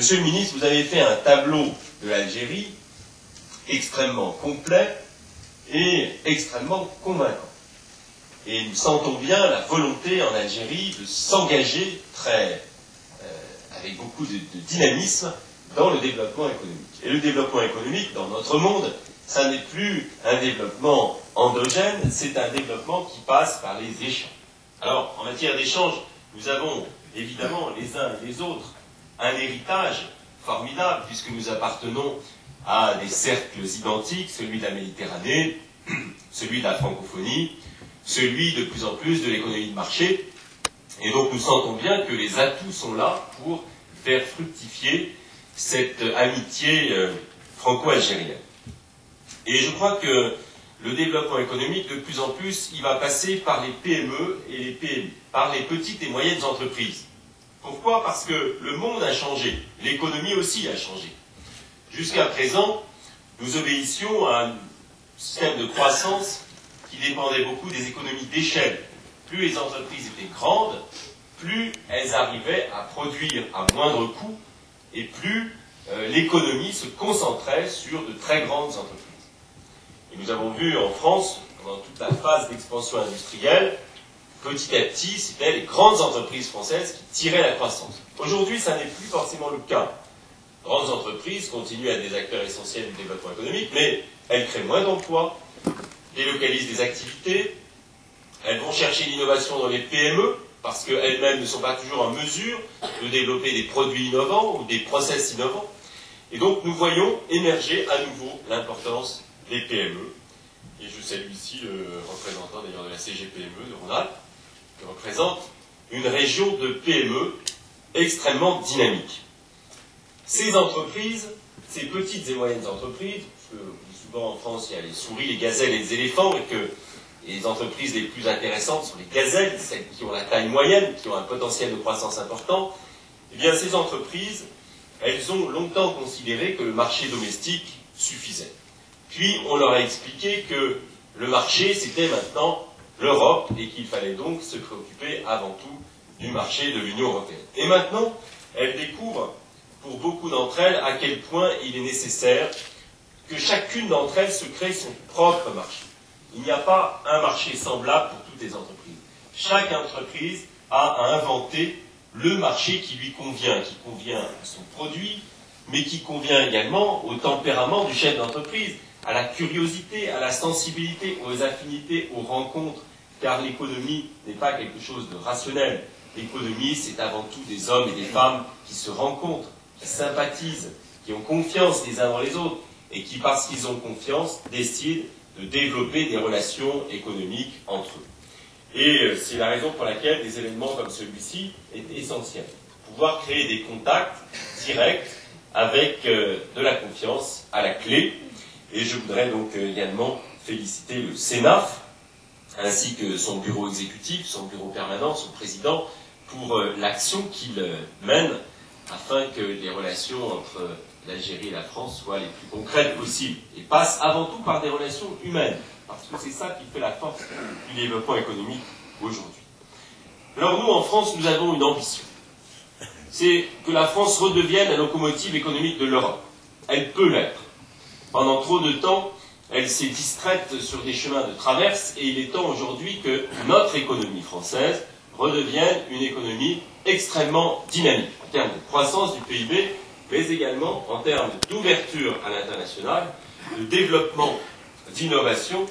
Monsieur le ministre, vous avez fait un tableau de l'Algérie extrêmement complet et extrêmement convaincant. Et nous sentons bien la volonté en Algérie de s'engager avec beaucoup de dynamisme dans le développement économique. Et le développement économique dans notre monde, ça n'est plus un développement endogène, c'est un développement qui passe par les échanges. Alors, en matière d'échanges, nous avons évidemment les uns et les autres un héritage formidable, puisque nous appartenons à des cercles identiques, celui de la Méditerranée, celui de la francophonie, celui de plus en plus de l'économie de marché. Et donc nous sentons bien que les atouts sont là pour faire fructifier cette amitié franco-algérienne. Et je crois que le développement économique, de plus en plus, il va passer par les PME et les PMI, par les petites et moyennes entreprises. Pourquoi? Parce que le monde a changé, l'économie aussi a changé. Jusqu'à présent, nous obéissions à un système de croissance qui dépendait beaucoup des économies d'échelle. Plus les entreprises étaient grandes, plus elles arrivaient à produire à moindre coût, et plus l'économie se concentrait sur de très grandes entreprises. Et nous avons vu en France, pendant toute la phase d'expansion industrielle, petit à petit, c'était les grandes entreprises françaises qui tiraient la croissance. Aujourd'hui, ça n'est plus forcément le cas. Les grandes entreprises continuent à être des acteurs essentiels du développement économique, mais elles créent moins d'emplois, délocalisent des activités, elles vont chercher l'innovation dans les PME, parce qu'elles-mêmes ne sont pas toujours en mesure de développer des produits innovants ou des process innovants. Et donc nous voyons émerger à nouveau l'importance des PME. Et je salue ici le représentant d'ailleurs de la CGPME de Rhône-Alpes, qui représente une région de PME extrêmement dynamique. Ces entreprises, ces petites et moyennes entreprises, parce que souvent en France il y a les souris, les gazelles et les éléphants, et que les entreprises les plus intéressantes sont les gazelles, celles qui ont la taille moyenne, qui ont un potentiel de croissance important, eh bien ces entreprises, elles ont longtemps considéré que le marché domestique suffisait. Puis on leur a expliqué que le marché c'était maintenant l'Europe et qu'il fallait donc se préoccuper avant tout du marché de l'Union européenne. Et maintenant, elles découvrent, pour beaucoup d'entre elles, à quel point il est nécessaire que chacune d'entre elles se crée son propre marché. Il n'y a pas un marché semblable pour toutes les entreprises. Chaque entreprise a à inventer le marché qui lui convient à son produit, mais qui convient également au tempérament du chef d'entreprise, à la curiosité, à la sensibilité, aux affinités, aux rencontres, car l'économie n'est pas quelque chose de rationnel. L'économie, c'est avant tout des hommes et des femmes qui se rencontrent, qui sympathisent, qui ont confiance les uns dans les autres, et qui, parce qu'ils ont confiance, décident de développer des relations économiques entre eux. Et c'est la raison pour laquelle des événements comme celui-ci est essentiel. Pouvoir créer des contacts directs avec de la confiance à la clé. Et je voudrais donc également féliciter le CENAF, ainsi que son bureau exécutif, son bureau permanent, son président, pour l'action qu'il mène afin que les relations entre l'Algérie et la France soient les plus concrètes possibles et passent avant tout par des relations humaines, parce que c'est ça qui fait la force du développement économique aujourd'hui. Alors nous, en France, nous avons une ambition. C'est que la France redevienne la locomotive économique de l'Europe. Elle peut l'être. Pendant trop de temps, elle s'est distraite sur des chemins de traverse et il est temps aujourd'hui que notre économie française redevienne une économie extrêmement dynamique en termes de croissance du PIB, mais également en termes d'ouverture à l'international, de développement, d'innovation,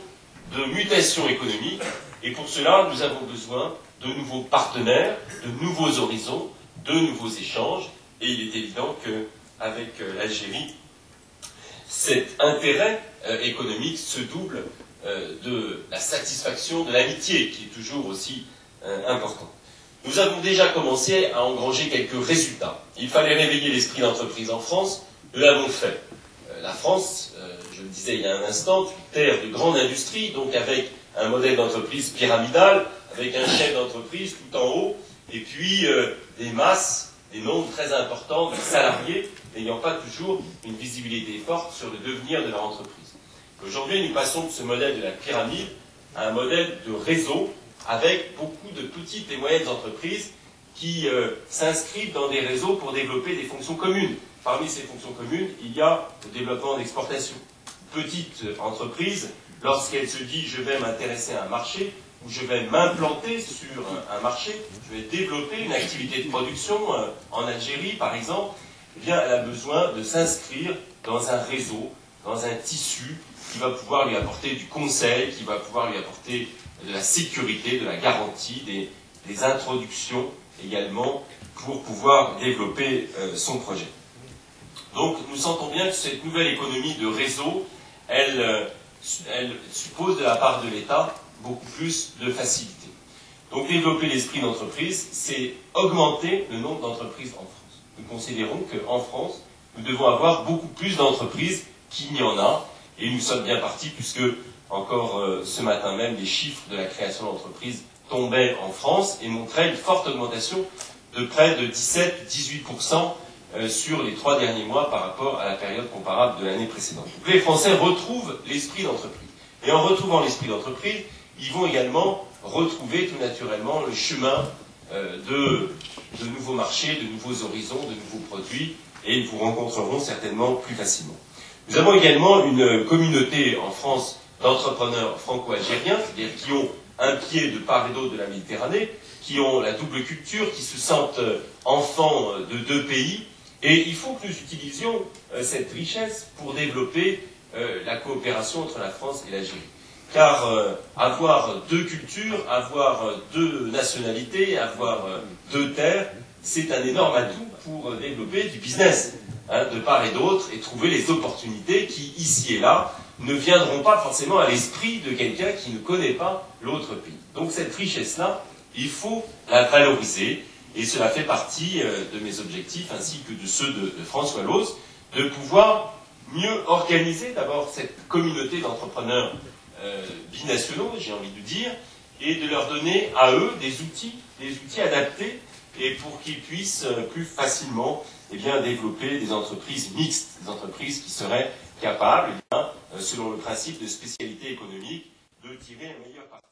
de mutation économique. Et pour cela, nous avons besoin de nouveaux partenaires, de nouveaux horizons, de nouveaux échanges. Et il est évident qu'avec l'Algérie, cet intérêt économique se double de la satisfaction de l'amitié, qui est toujours aussi importante. Nous avons déjà commencé à engranger quelques résultats. Il fallait réveiller l'esprit d'entreprise en France, nous l'avons fait. La France, je le disais il y a un instant, une terre de grande industrie, donc avec un modèle d'entreprise pyramidal, avec un chef d'entreprise tout en haut, et puis des masses, des nombres très importants de salariés, n'ayant pas toujours une visibilité forte sur le devenir de leur entreprise. Aujourd'hui, nous passons de ce modèle de la pyramide à un modèle de réseau, avec beaucoup de petites et moyennes entreprises qui s'inscrivent dans des réseaux pour développer des fonctions communes. Parmi ces fonctions communes, il y a le développement d'exportation. Petite entreprise, lorsqu'elle se dit « je vais m'intéresser à un marché », ou je vais m'implanter sur un marché, je vais développer une activité de production en Algérie, par exemple, eh bien, elle a besoin de s'inscrire dans un réseau, dans un tissu qui va pouvoir lui apporter du conseil, qui va pouvoir lui apporter de la sécurité, de la garantie, des introductions également pour pouvoir développer son projet. Donc, nous sentons bien que cette nouvelle économie de réseau, elle suppose de la part de l'État beaucoup plus de facilité. Donc développer l'esprit d'entreprise, c'est augmenter le nombre d'entreprises en France. Nous considérons qu'en France, nous devons avoir beaucoup plus d'entreprises qu'il n'y en a, et nous sommes bien partis puisque, encore ce matin même, les chiffres de la création d'entreprises tombaient en France et montraient une forte augmentation de près de 17-18% sur les 3 derniers mois par rapport à la période comparable de l'année précédente. Donc les Français retrouvent l'esprit d'entreprise. Et en retrouvant l'esprit d'entreprise, ils vont également retrouver tout naturellement le chemin de nouveaux marchés, de nouveaux horizons, de nouveaux produits, et ils vous rencontreront certainement plus facilement. Nous avons également une communauté en France d'entrepreneurs franco-algériens, c'est-à-dire qui ont un pied de part et d'autre de la Méditerranée, qui ont la double culture, qui se sentent enfants de 2 pays, et il faut que nous utilisions cette richesse pour développer la coopération entre la France et l'Algérie. Car avoir 2 cultures, avoir 2 nationalités, avoir 2 terres, c'est un énorme atout pour développer du business, de part et d'autre, et trouver les opportunités qui, ici et là, ne viendront pas forcément à l'esprit de quelqu'un qui ne connaît pas l'autre pays. Donc cette richesse-là, il faut la valoriser, et cela fait partie de mes objectifs, ainsi que de ceux de François Lhoz, de pouvoir mieux organiser d'abord cette communauté d'entrepreneurs binationaux, j'ai envie de dire, et de leur donner à eux des outils adaptés, et pour qu'ils puissent plus facilement développer des entreprises mixtes, des entreprises qui seraient capables, selon le principe de spécialité économique, de tirer un meilleur parti.